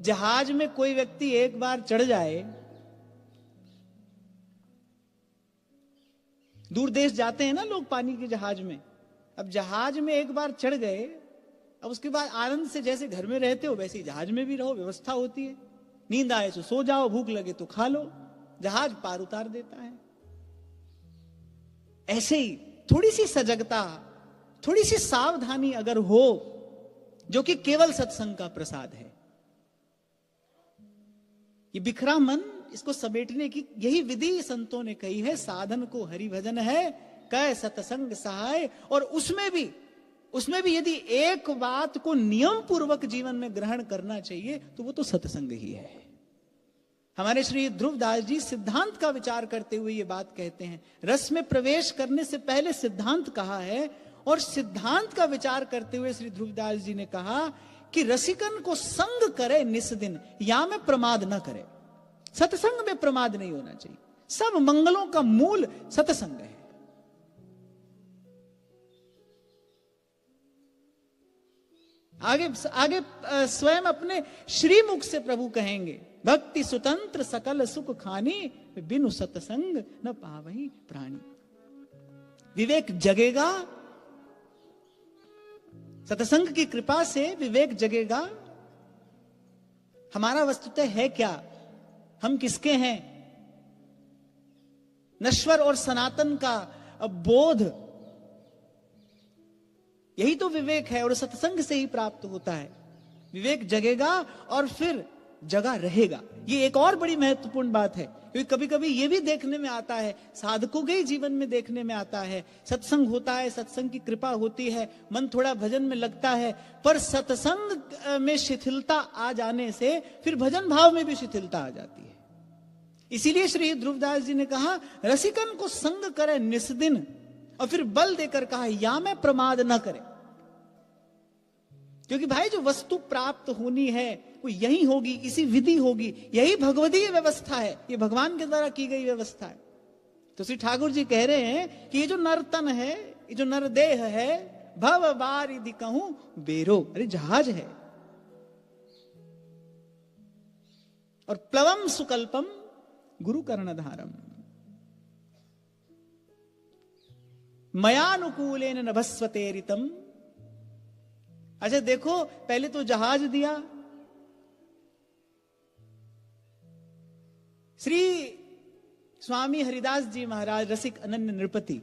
जहाज में कोई व्यक्ति एक बार चढ़ जाए, दूर देश जाते हैं ना लोग पानी के जहाज में, अब जहाज में एक बार चढ़ गए, अब उसके बाद आनंद से जैसे घर में रहते हो वैसे ही जहाज में भी रहो, व्यवस्था होती है, नींद आए तो सो जाओ, भूख लगे तो खा लो, जहाज पार उतार देता है। ऐसे ही थोड़ी सी सजगता, थोड़ी सी सावधानी अगर हो, जो कि केवल सत्संग का प्रसाद है, ये बिखरा मन, इसको समेटने की यही विधि संतों ने कही है। साधन को हरि भजन है, कै सत्संग सहाय। और उसमें भी यदि एक बात को नियम पूर्वक जीवन में ग्रहण करना चाहिए तो वो तो सत्संग ही है। हमारे श्री ध्रुवदास जी सिद्धांत का विचार करते हुए ये बात कहते हैं, रस में प्रवेश करने से पहले सिद्धांत कहा है, और सिद्धांत का विचार करते हुए श्री ध्रुवदास जी ने कहा कि रसिकन को संग करे निस्दिन, या में प्रमाद न करे। सत्संग में प्रमाद नहीं होना चाहिए। सब मंगलों का मूल सत्संग है। आगे स्वयं अपने श्रीमुख से प्रभु कहेंगे, भक्ति स्वतंत्र सकल सुख खानी, बिनु सत्संग न पावही प्राणी। विवेक जगेगा, सत्संग की कृपा से विवेक जगेगा। हमारा वस्तुतः है क्या, हम किसके हैं, नश्वर और सनातन का बोध, यही तो विवेक है, और सत्संग से ही प्राप्त होता है। विवेक जगेगा और फिर जगा रहेगा। ये एक और बड़ी महत्वपूर्ण बात है, क्योंकि कभी कभी ये भी देखने में आता है, साधकों के ही जीवन में देखने में आता है, सत्संग होता है, सत्संग की कृपा होती है, मन थोड़ा भजन में लगता है, पर सत्संग में शिथिलता आ जाने से फिर भजन भाव में भी शिथिलता आ जाती है। इसीलिए श्री ध्रुवदास जी ने कहा, रसिकन को संग करे निस्दिन, और फिर बल देकर कहा, या में प्रमाद न करे। क्योंकि भाई जो वस्तु प्राप्त होनी है वो यही होगी, इसी विधि होगी, यही भगवदीय व्यवस्था है, ये भगवान के द्वारा की गई व्यवस्था है। तो श्री ठाकुर जी कह रहे हैं कि ये जो नर्तन है, ये जो नरदेह है, भव बार यदि कहूं बेरो, अरे जहाज है, और प्लवम सुकल्पम गुरु कर्णधारम, मयानुकूलेन नभस्वते ऋतम। अच्छा देखो, पहले तो जहाज दिया, श्री स्वामी हरिदास जी महाराज रसिक अनन्य नृपति,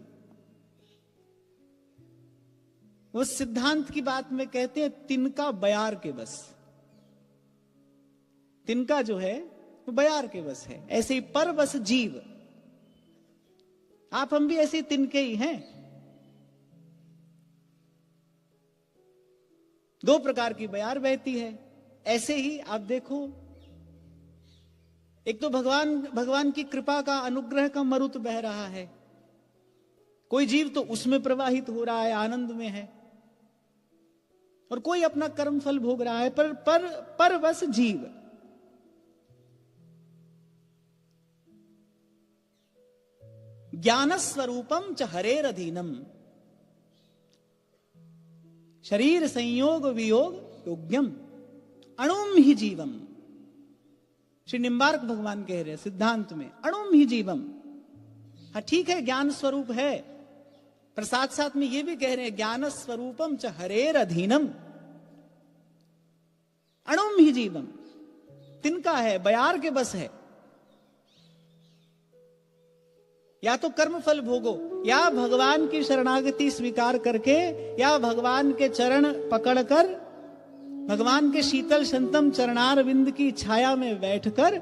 वो सिद्धांत की बात में कहते हैं, तिनका बयार के बस। तिनका जो है वो बयार के बस है, ऐसे ही पर बस जीव। आप हम भी ऐसे तिनके ही हैं। दो प्रकार की बयार बहती है। ऐसे ही आप देखो, एक तो भगवान की कृपा का, अनुग्रह का मरुत बह रहा है, कोई जीव तो उसमें प्रवाहित हो रहा है, आनंद में है, और कोई अपना कर्म फल भोग रहा है, पर बस जीव। ज्ञान स्वरूपम च हरेर अधीनम, शरीर संयोग वियोग योग्यम अणुम ही जीवम। श्री निम्बार्क भगवान कह रहे हैं सिद्धांत में, अणुम ही जीवम। हाँ ठीक है, ज्ञान स्वरूप है, पर साथ साथ में ये भी कह रहे हैं, ज्ञान स्वरूपम च हरेर अधीनम अणुम ही जीवम। तिनका है, बयार के बस है। या तो कर्म फल भोगो, या भगवान की शरणागति स्वीकार करके, या भगवान के चरण पकड़कर, भगवान के शीतल शंतम चरणारविंद की छाया में बैठकर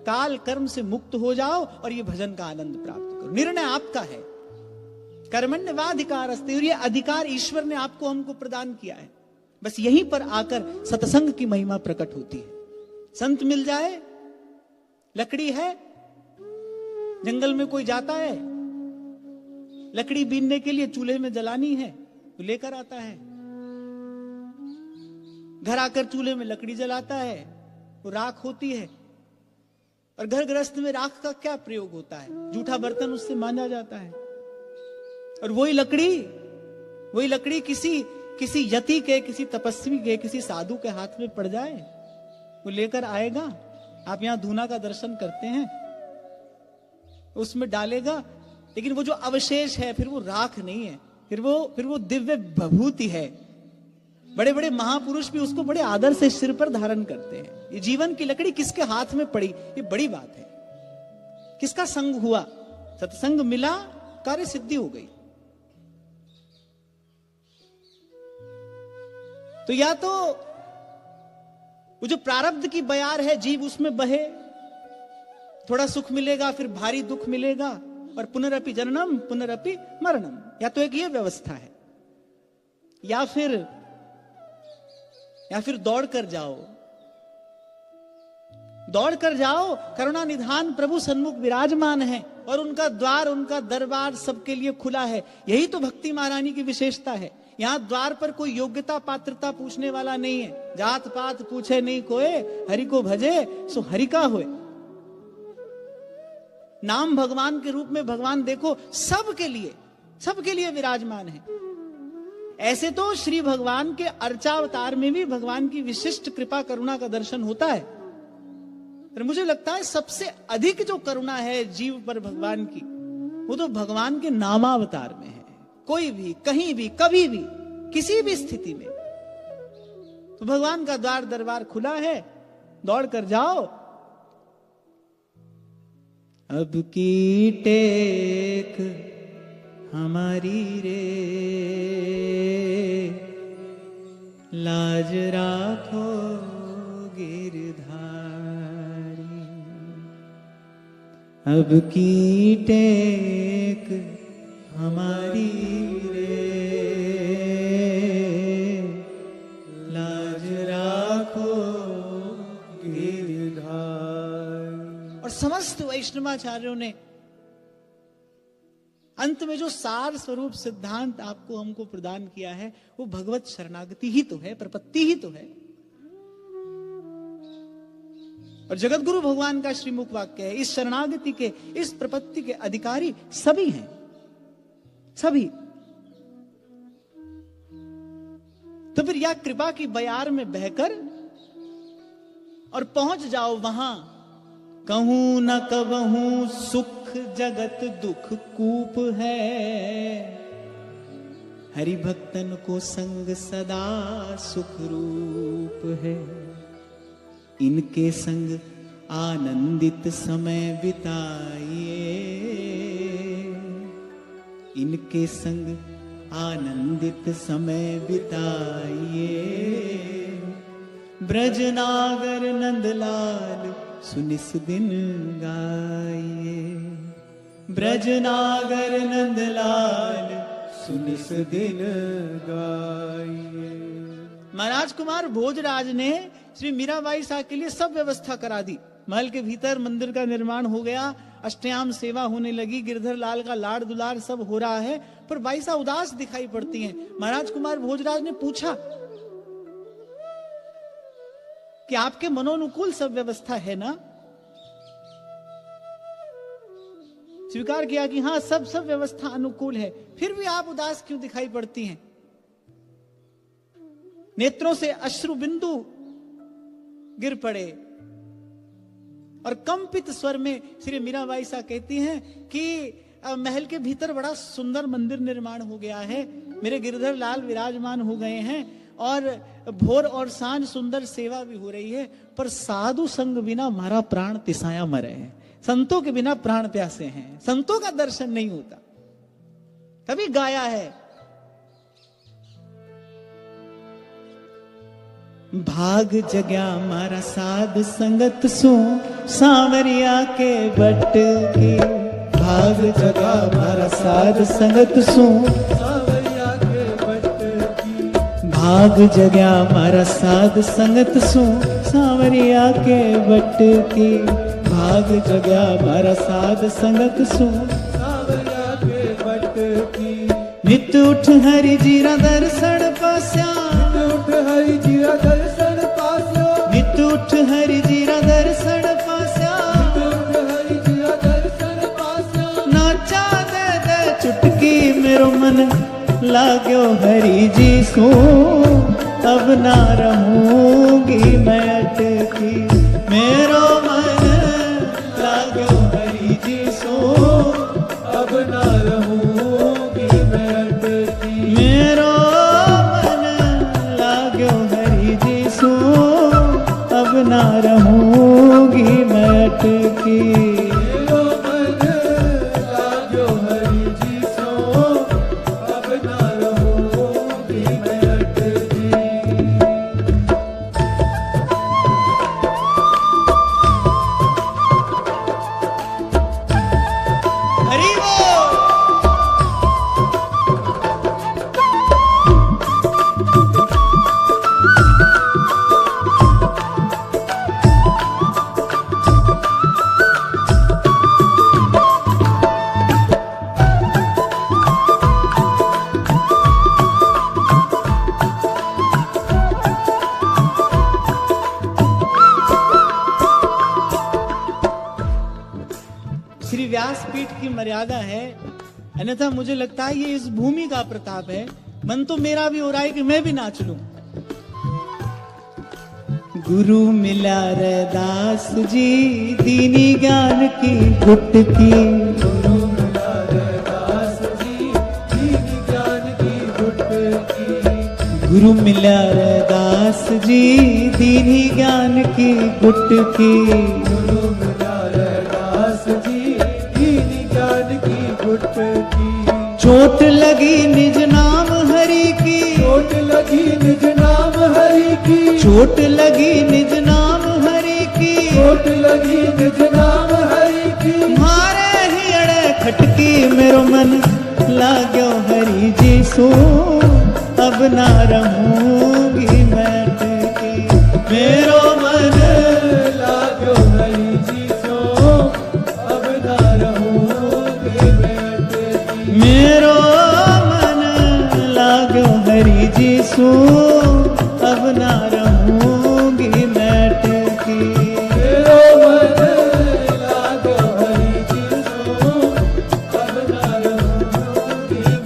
काल कर्म से मुक्त हो जाओ और ये भजन का आनंद प्राप्त करो। निर्णय आपका है, कर्मण्यवाधिकारस्ते, और ये अधिकार ईश्वर ने आपको, हमको प्रदान किया है। बस यहीं पर आकर सत्संग की महिमा प्रकट होती है। संत मिल जाए, लकड़ी है, जंगल में कोई जाता है, लकड़ी बीनने के लिए चूल्हे में जलानी है तो लेकर आता है, घर आकर चूल्हे में लकड़ी जलाता है, वो राख होती है। और घर गृहस्थ में राख का क्या प्रयोग होता है, जूठा बर्तन उससे मांजा जाता है। और वही लकड़ी किसी यति के, किसी तपस्वी के, किसी साधु के हाथ में पड़ जाए, वो लेकर आएगा। आप यहां धूना का दर्शन करते हैं, उसमें डालेगा, लेकिन वो जो अवशेष है फिर वो राख नहीं है, फिर वो दिव्य विभूति है। बड़े बड़े महापुरुष भी उसको बड़े आदर से सिर पर धारण करते हैं। ये जीवन की लकड़ी किसके हाथ में पड़ी, ये बड़ी बात है। किसका संग हुआ, सत्संग मिला, कार्य सिद्धि हो गई। तो या तो वो जो प्रारब्ध की बयार है, जीव उसमें बहे, थोड़ा सुख मिलेगा, फिर भारी दुख मिलेगा, और पुनरपि जननम पुनरपि मरणम। या तो एक ये व्यवस्था है, या फिर दौड़ कर जाओ, करुणा निधान प्रभु सन्मुख विराजमान है, और उनका द्वार, उनका दरबार सबके लिए खुला है। यही तो भक्ति महारानी की विशेषता है। यहां द्वार पर कोई योग्यता पात्रता पूछने वाला नहीं है। जात पात पूछे नहीं कोई, हरि को भजे सो हरि का होए। नाम भगवान के रूप में भगवान देखो सबके लिए विराजमान है। ऐसे तो श्री भगवान के अर्चावतार में भी भगवान की विशिष्ट कृपा करुणा का दर्शन होता है। पर मुझे लगता है सबसे अधिक जो करुणा है जीव पर भगवान की, वो तो भगवान के नामावतार में है। कोई भी, कहीं भी, कभी भी, किसी भी स्थिति में, तो भगवान का द्वार दरबार खुला है, दौड़ कर जाओ। अब की टेक हमारी रे, लाज राखो गिरधारी। अब की टेक हमारी रे, लाज राखो गिरधारी। और समस्त वैष्णवाचार्यों ने अंत में जो सार स्वरूप सिद्धांत आपको हमको प्रदान किया है, वो भगवत शरणागति ही तो है, प्रपत्ति ही तो है। और जगत गुरु भगवान का श्रीमुख वाक्य है, इस शरणागति के, इस प्रपत्ति के अधिकारी सभी हैं, सभी। तो फिर या कृपा की बयार में बहकर और पहुंच जाओ वहां। कहूं न कबहूं सुख जगत दुख कूप है, हरि भक्तन को संग सदा सुख रूप है। इनके संग आनंदित समय बिताइए, इनके संग आनंदित समय बिताइए। ब्रजनागर नंदलाल सुनिस दिन गाइए, ब्रजनागर नंदलाल सुनिस दिन गाइए। महाराज कुमार भोजराज ने श्री मीराबाई साहब के लिए सब व्यवस्था करा दी। महल के भीतर मंदिर का निर्माण हो गया, अष्टयाम सेवा होने लगी, गिरधर लाल का लाड़ दुलार सब हो रहा है, पर बाई साहब उदास दिखाई पड़ती हैं। महाराज कुमार भोजराज ने पूछा कि आपके मनोनुकूल सब व्यवस्था है ना? स्वीकार किया कि हाँ, सब व्यवस्था अनुकूल है, फिर भी आप उदास क्यों दिखाई पड़ती हैं? नेत्रों से अश्रु बिंदु गिर पड़े और कंपित स्वर में श्री मीराबाई साहब कहती हैं कि महल के भीतर बड़ा सुंदर मंदिर निर्माण हो गया है, मेरे गिरधर लाल विराजमान हो गए हैं, और भोर और सांझ सुंदर सेवा भी हो रही है, पर साधु संग बिना हमारा प्राण तिसाया मरे हैं, संतों के बिना प्राण प्यासे हैं, संतों का दर्शन नहीं होता। कभी गाया है, भाग जग्या मारा साध संगत सो सांवरिया के बट की, भाग जगा मारा साध संगत सो सांवरिया के बट की, भाग जग्या मारा साध संगत सो सांवरिया के बट की, भाग जग्या मारा साध संगत सो सांवरिया के बट की। नित उठ हरि जीरा दर्शन पास्या, उठ हरि जीरा दर्शन पास्या, नित उठ हरि जीरा दर्शन पास्या, उठ हरि जीरा दर्शन पास्या। नाचा दे चुटकी मेरो मन लाग्यो हरि जी सो, अब ना रहूंगी मैं अटकी। मेरो मन लाग्यो हरि जी सो अब ना रहूंगी मैं अटकी। मेरो मन लाग्यो हरि जी सो अब ना रहूंगी मैं अटकी। मेरो मन लाग्यो हरि जी सो अब ना रहूंगी मैं अटकी। हरि बोल। श्री व्यासपीठ की मर्यादा है, अन्यथा मुझे लगता है ये इस भूमि का प्रताप है। मन तो मेरा भी हो रहा है कि मैं भी नाच लूं। गुरु मिला रैदास जी दीनी ज्ञान की गुटकी। गुरु मिला रैदास जी दीनी ज्ञान की गुटकी। गुरु मिला रैदास जी दीनी ज्ञान की गुटकी। गुरु मिला रैदास जी दीनी ज्ञान की गुटकी। चोट लगी निज नाम हरि की। चोट लगी निज नाम हरि की। चोट लगी निज नाम हरि की। चोट लगी निज नाम हरि की। मारे ही अड़े खटकी मेरो मन लाग्यो हरि जी सो अब ना रहूंगी मैं अटकी। मेरो मन लाग्यो हरि जी सो अब ना रहूंगी मैं अटकी। मेरो मन लाग्यो हरि जी सो अब ना रहूंगी मैं अटकी। मेरो मन लाग्यो हरि जी सो अब ना रहूंगी मैं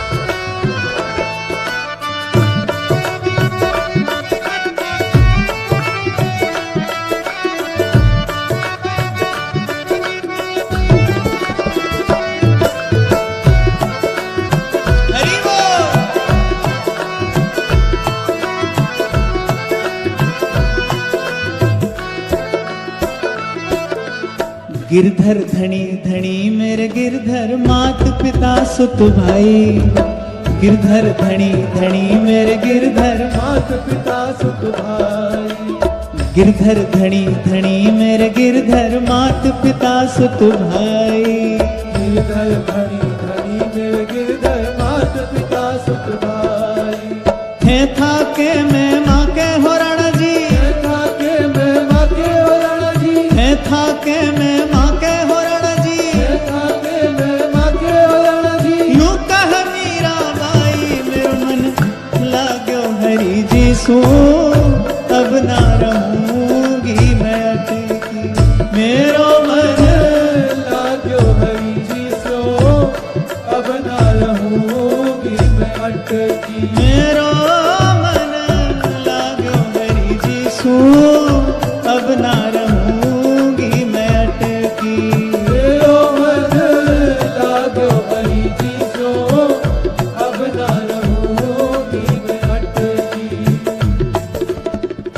अटकी। हरि बोल। गिरधर धनी धनी मेरे गिरधर मात पिता सुत भाई। गिरधर धनी धनी मेरे गिरधर मात पिता सुत भाई। गिरधर धनी धनी मेरे गिरधर मात पिता सुत भाई। गिरधर धनी धनी मेरे गिरधर मात पिता सुत भाई। थे था के मैं माँ के होरण जी। था के मैं माँ के वरण जी। थे था के मैं माँ के होरण जी। था के मैं माँ के वरण जी। यूं कह मीरा बाई मेरो मन लाग्यो हरि जी सो अब ना रहूंगी मैं अटकी। मेरो मन लाग्यो हरि जी सो अब ना रहूंगी मैं अटकी। मेरो मन लाग्यो हरि जी सो अब ना रहूंगी मैं अटकी। मेरो मन लाग्यो हरि जी सो अब ना रहूंगी मैं अटकी।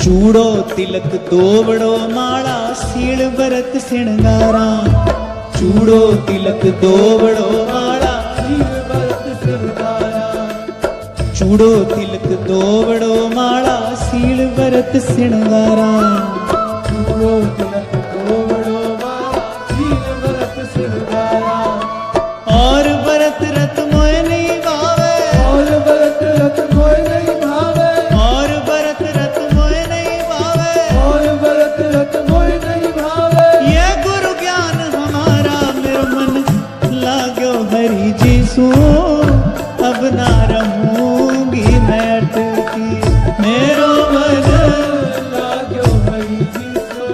चूड़ो तिलक दोवड़ो माला सील भरत सिणगारा। चूड़ो तिलक दोवड़ो माला शील भरत सिरदारा। चूड़ो तिलक दोवड़ो माला सील भरत सिणगारा। चूड़ो तिलक दोवड़ो माला शील भरत सिरदारा। और भरत रत मोय नहीं भावे। और भरत रत मोय नहीं भावे। और भरत रत मोय नहीं भावे। और भरत रत मोय नहीं भावे। ये गुरु ज्ञान हमारा मेरो मन लाग्यो हरि जी सो अब ना रहूंगी मैं अटकी। मेरो मन लाग्यो हरि जी सो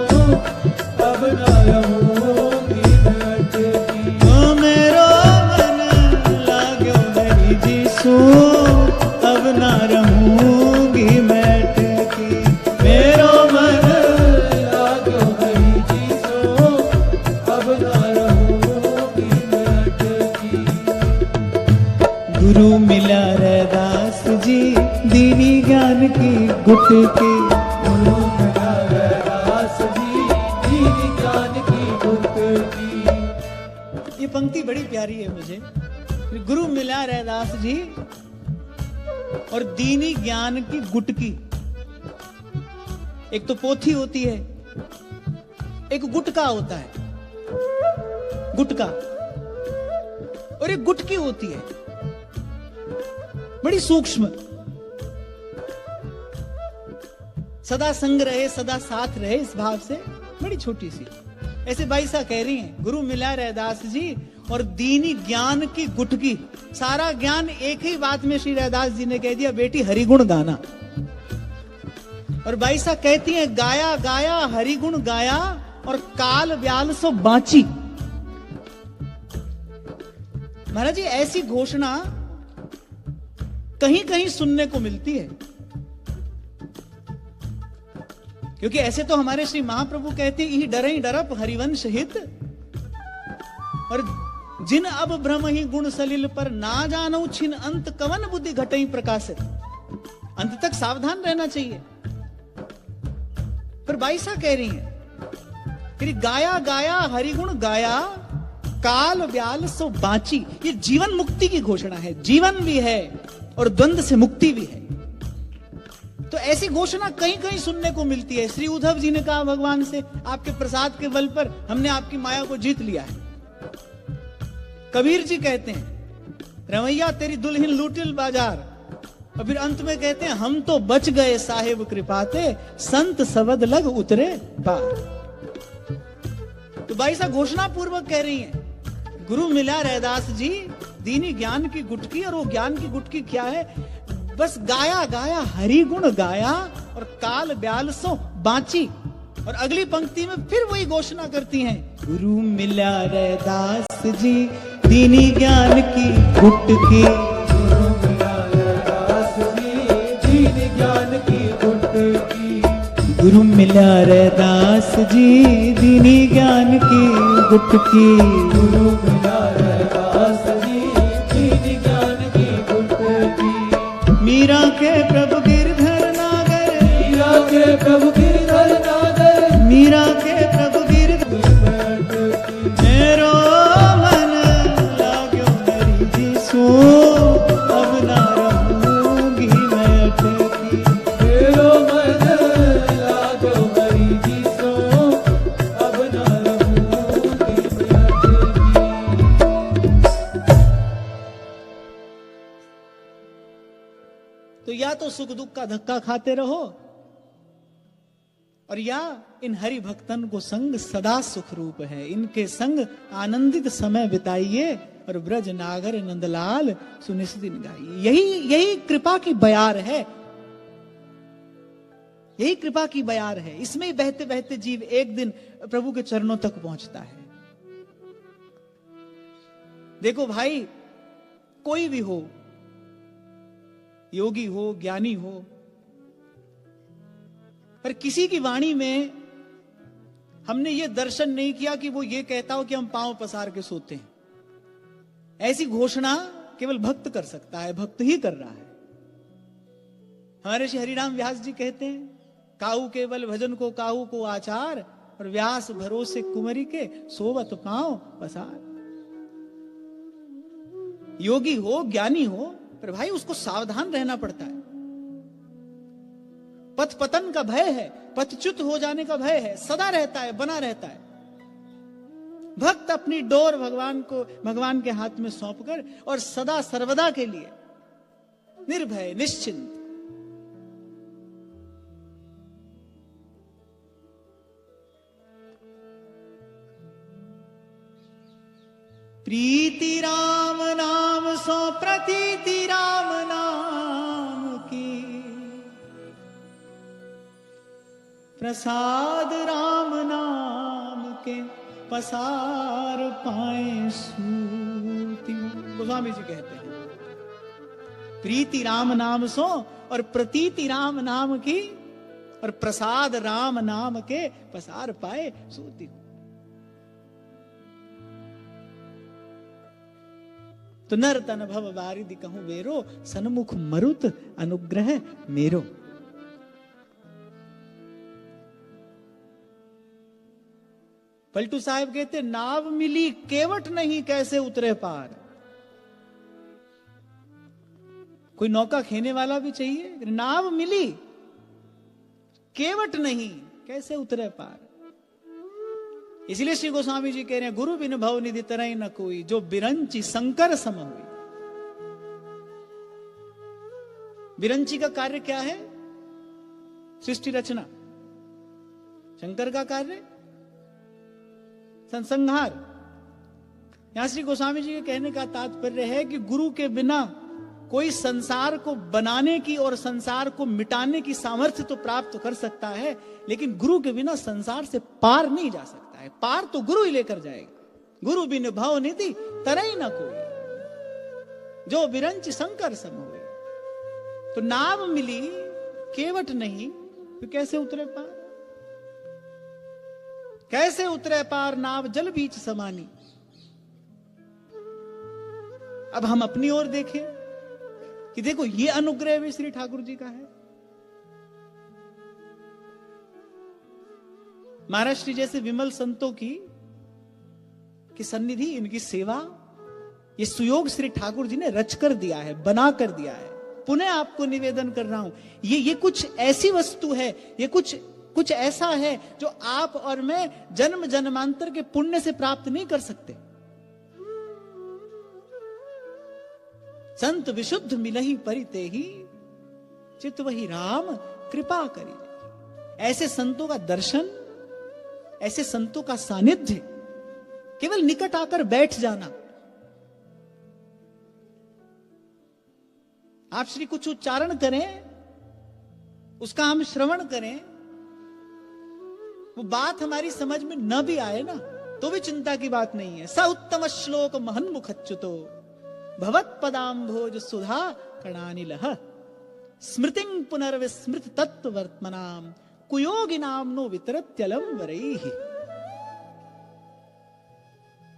अब ना रहूंगी मैं अटकी। गुरु मिला रैदास जी दीनी ज्ञान की गुटकी। गुरु मिला रैदास जी दीनी ज्ञान की गुटकी। ये पंक्ति बड़ी प्यारी है मुझे। गुरु मिला रैदास जी और दीनी ज्ञान की गुटकी। एक तो पोथी होती है, एक गुटका होता है, गुटका, और एक गुटकी होती है बड़ी सूक्ष्म। सदा संग रहे सदा साथ रहे, इस भाव से बड़ी छोटी सी। ऐसे भाई साहब कह रही हैं, गुरु मिला रैदास जी और दीनी ज्ञान की गुटकी। सारा ज्ञान एक ही बात में श्री रैदास जी ने कह दिया, बेटी हरिगुण गाना। और भाई साहब कहती हैं, गाया गाया हरिगुण गाया और काल व्याल सो बांची। महाराज जी ऐसी घोषणा कहीं कहीं सुनने को मिलती है, क्योंकि ऐसे तो हमारे श्री महाप्रभु कहते ही डरई डरप हरिवंश हित, और जिन अब भ्रम ही गुण सलिल पर ना जानो छिन अंत कवन बुद्धि घटई प्रकाशित। अंत तक सावधान रहना चाहिए। पर बाईसा कह रही है, फिर गाया गाया हरिगुण गाया काल व्याल सो बांची। ये जीवन मुक्ति की घोषणा है, जीवन भी है और द्वंद्व से मुक्ति भी है। तो ऐसी घोषणा कहीं कहीं सुनने को मिलती है। श्री उद्धव जी ने कहा भगवान से, आपके प्रसाद के बल पर हमने आपकी माया को जीत लिया है। कबीर जी कहते हैं, रमैया तेरी दुल्हन लूटिल बाजार। और फिर अंत में कहते हैं, हम तो बच गए साहेब कृपाते संत सबद लग उतरे पार। तो भाई साहब घोषणा पूर्वक कह रही हैं, गुरु मिला रैदास जी दीनी ज्ञान की गुटकी। और वो ज्ञान की गुटकी क्या है? बस गाया गाया हरि गुण गाया और काल ब्याल सो बांची। और अगली पंक्ति में फिर वही घोषणा करती हैं, गुरु मिला रैदास जी दीनी ज्ञान की गुटकी। गुरु मिला रैदास जी दीनी ज्ञान की गुटकी। गुरु मिला रैदास जी दीनी ज्ञान की गुटकी। गुरु मिला रैदास जी दीनी ज्ञान की गुटकी। मीरा के प्रभु गिरधर नागर, मीरा के प्रभु गिरधर नागर, मीरा के प्रभु गिरधर मेरो मन लाग्यो हरि जी सो अब ना रहूंगी मैं अटकी। मेरो मन लागो हरि जी सो अब ना रहूंगी मैं अटकी। तो या तो सुख दुख का धक्का खाते रहो, और या इन हरि भक्तन को संग सदा सुख रूप है, इनके संग आनंदित समय बिताइए और ब्रज नागर नंदलाल सुनिस दिन गाइए। यही कृपा की बयार है, यही कृपा की बयार है। इसमें ही बहते बहते जीव एक दिन प्रभु के चरणों तक पहुंचता है। देखो भाई, कोई भी हो, योगी हो, ज्ञानी हो, पर किसी की वाणी में हमने ये दर्शन नहीं किया कि वो ये कहता हो कि हम पांव पसार के सोते हैं। ऐसी घोषणा केवल भक्त कर सकता है, भक्त ही कर रहा है। हमारे श्री हरिराम व्यास जी कहते हैं, काऊ केवल भजन को काऊ को आचार, और व्यास भरोसे कुंवरी के सोवत पांव पसार। योगी हो, ज्ञानी हो, पर भाई उसको सावधान रहना पड़ता है। पथ पतन का भय है, पथच्युत हो जाने का भय है, सदा रहता है, बना रहता है। भक्त अपनी डोर भगवान के हाथ में सौंपकर और सदा सर्वदा के लिए निर्भय निश्चिंत। प्रीति राम नाम सो प्रतीति राम नाम की, प्रसाद राम नाम के पसार पाए सूती। गोस्वामी जी कहते हैं, प्रीति राम नाम सो और प्रतीति राम नाम की, और प्रसाद राम नाम के पसार पाए सूती। तो नर तन भव बारिदि कहूं वेरो, सन्मुख मरुत अनुग्रह मेरो। पलटू साहब कहते नाव मिली केवट नहीं कैसे उतरे पार। कोई नौका खेने वाला भी चाहिए, नाव मिली केवट नहीं कैसे उतरे पार। इसलिए श्री गोस्वामी जी कह रहे हैं गुरु बिन भव निधि तरई न कोई, जो बिरंची शंकर सम हुई। बिरंची का कार्य क्या है? सृष्टि रचना। शंकर का कार्य संसंहार। यहां श्री गोस्वामी जी के कहने का तात्पर्य है कि गुरु के बिना कोई संसार को बनाने की और संसार को मिटाने की सामर्थ्य तो प्राप्त कर सकता है, लेकिन गुरु के बिना संसार से पार नहीं जा सकता है। पार तो गुरु ही लेकर जाएगा। गुरु बिन भव निधि तरई न कोई, जो बिरंच शंकर सम हुए। तो नाव मिली केवट नहीं, तो कैसे उतरे पार? कैसे उतरे पार नाव जल बीच समानी। अब हम अपनी ओर देखें कि देखो ये अनुग्रह भी श्री ठाकुर जी का है। महाराज श्री जैसे विमल संतों की सन्निधि, इनकी सेवा, ये सुयोग श्री ठाकुर जी ने रच कर दिया है, बना कर दिया है। पुनः आपको निवेदन कर रहा हूं, ये कुछ ऐसी वस्तु है, ये कुछ ऐसा है जो आप और मैं जन्म जन्मांतर के पुण्य से प्राप्त नहीं कर सकते। संत विशुद्ध मिलहि परिते ही, चित वही राम कृपा करी। ऐसे संतों का दर्शन, ऐसे संतों का सानिध्य, केवल निकट आकर बैठ जाना। आप श्री कुछ उच्चारण करें, उसका हम श्रवण करें, वो बात हमारी समझ में न भी आए ना, तो भी चिंता की बात नहीं है। स उत्तम श्लोक महन मुखच्युतो भवत पदाम्भोज सुधा कणानिलह, स्मृतिं पुनर्विस्मृत तत्व वर्तमनाम कुयोगी नामनो वितरत्यलम वरैहि।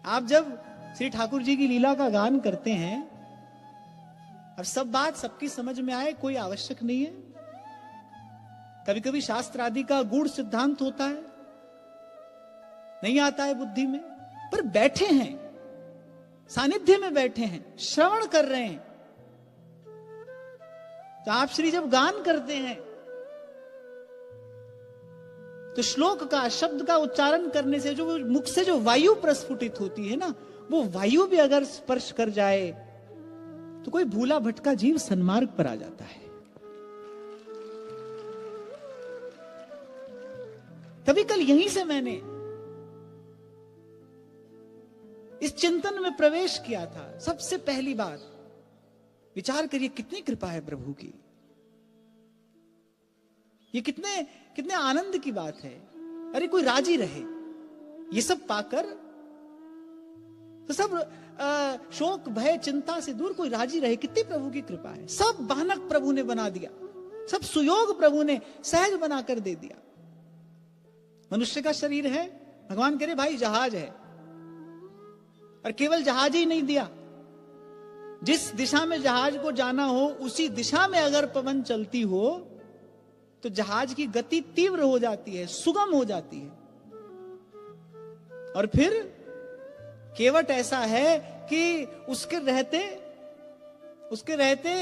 आप जब श्री ठाकुर जी की लीला का गान करते हैं, अब सब बात सबकी समझ में आए कोई आवश्यक नहीं है। कभी कभी शास्त्र आदि का गूढ़ सिद्धांत होता है, नहीं आता है बुद्धि में, पर बैठे हैं, सानिध्य में बैठे हैं, श्रवण कर रहे हैं। तो आप श्री जब गान करते हैं तो श्लोक का, शब्द का उच्चारण करने से जो मुख से जो वायु प्रस्फुटित होती है ना, वो वायु भी अगर स्पर्श कर जाए तो कोई भूला भटका जीव सन्मार्ग पर आ जाता है। तभी कल यहीं से मैंने इस चिंतन में प्रवेश किया था। सबसे पहली बात विचार करिए, कितनी कृपा है प्रभु की। ये कितने आनंद की बात है। अरे कोई राजी रहे ये सब पाकर, तो सब शोक भय चिंता से दूर कोई राजी रहे, कितनी प्रभु की कृपा है। सब बानक प्रभु ने बना दिया, सब सुयोग प्रभु ने सहज बनाकर दे दिया। मनुष्य का शरीर है, भगवान कह रहे भाई जहाज है, और केवल जहाज ही नहीं दिया, जिस दिशा में जहाज को जाना हो उसी दिशा में अगर पवन चलती हो तो जहाज की गति तीव्र हो जाती है, सुगम हो जाती है। और फिर केवट ऐसा है कि उसके रहते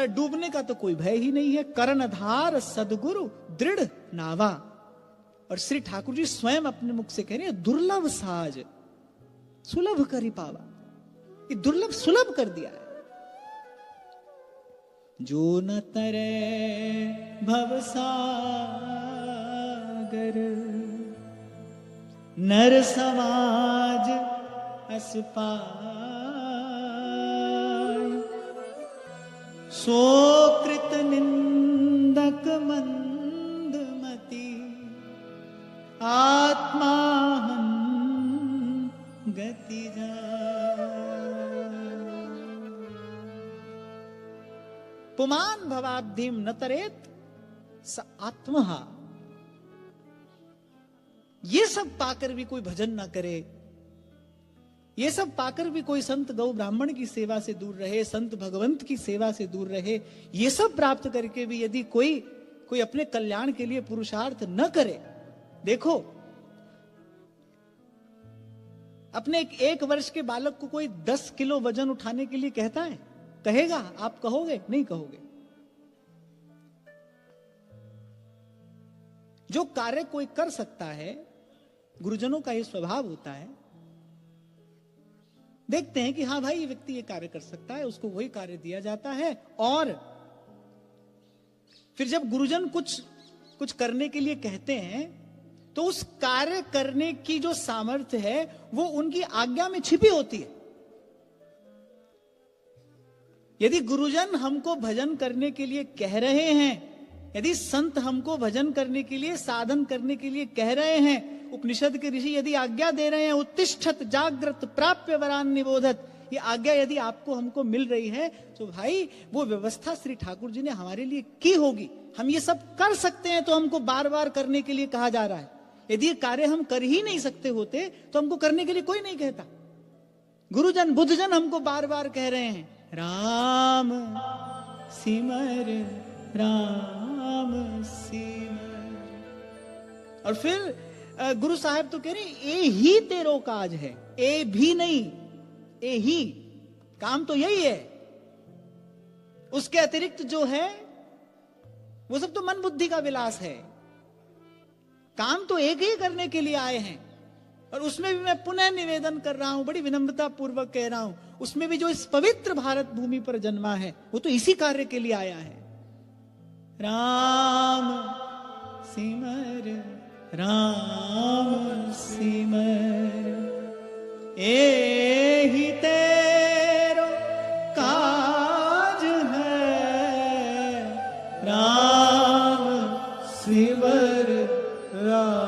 डूबने का तो कोई भय ही नहीं है। कर्णधार सदगुरु दृढ़ नावा। और श्री ठाकुर जी स्वयं अपने मुख से कह रहे हैं, दुर्लभ साज सुलभ करी पावा। ये दुर्लभ सुलभ कर दिया है। जो न तरे भव सागर, नर समाज अस पाय। सो कृत निंदक मंदमति, आत्मा गति पुमान भवाब्धिम न तरेत स आत्महा। ये सब पाकर भी कोई भजन ना करे, ये सब पाकर भी कोई संत गौ ब्राह्मण की सेवा से दूर रहे, संत भगवंत की सेवा से दूर रहे, ये सब प्राप्त करके भी यदि कोई अपने कल्याण के लिए पुरुषार्थ न करे। देखो, अपने एक वर्ष के बालक को कोई 10 किलो वजन उठाने के लिए कहता है? कहेगा? आप कहोगे? नहीं कहोगे। जो कार्य कोई कर सकता है, गुरुजनों का यह स्वभाव होता है, देखते हैं कि हाँ भाई ये व्यक्ति ये कार्य कर सकता है, उसको वही कार्य दिया जाता है। और फिर जब गुरुजन कुछ करने के लिए कहते हैं तो उस कार्य करने की जो सामर्थ्य है वो उनकी आज्ञा में छिपी होती है। यदि गुरुजन हमको भजन करने के लिए कह रहे हैं, यदि संत हमको भजन करने के लिए, साधन करने के लिए कह रहे हैं, उपनिषद के ऋषि यदि आज्ञा दे रहे हैं, उत्तिष्ठत जागृत प्राप्य वरान निबोधत, ये आज्ञा यदि आपको हमको मिल रही है तो भाई वो व्यवस्था श्री ठाकुर जी ने हमारे लिए की होगी। हम ये सब कर सकते हैं तो हमको बार बार करने के लिए कहा जा रहा है। यदि ये कार्य हम कर ही नहीं सकते होते तो हमको करने के लिए कोई नहीं कहता। गुरुजन बुद्धजन हमको बार बार कह रहे हैं, राम सिमर राम सिमर। और फिर गुरु साहब तो कह रहे हैं, ए ही तेरो काज है, ए भी नहीं, ए ही, काम तो यही है। उसके अतिरिक्त जो है वो सब तो मन बुद्धि का विलास है। काम तो एक ही करने के लिए आए हैं। और उसमें भी मैं पुनः निवेदन कर रहा हूं, बड़ी विनम्रता पूर्वक कह रहा हूं, उसमें भी जो इस पवित्र भारत भूमि पर जन्मा है वो तो इसी कार्य के लिए आया है। राम सिमर राम सिमर, ए ही तेरो काज है, राम सिमर राम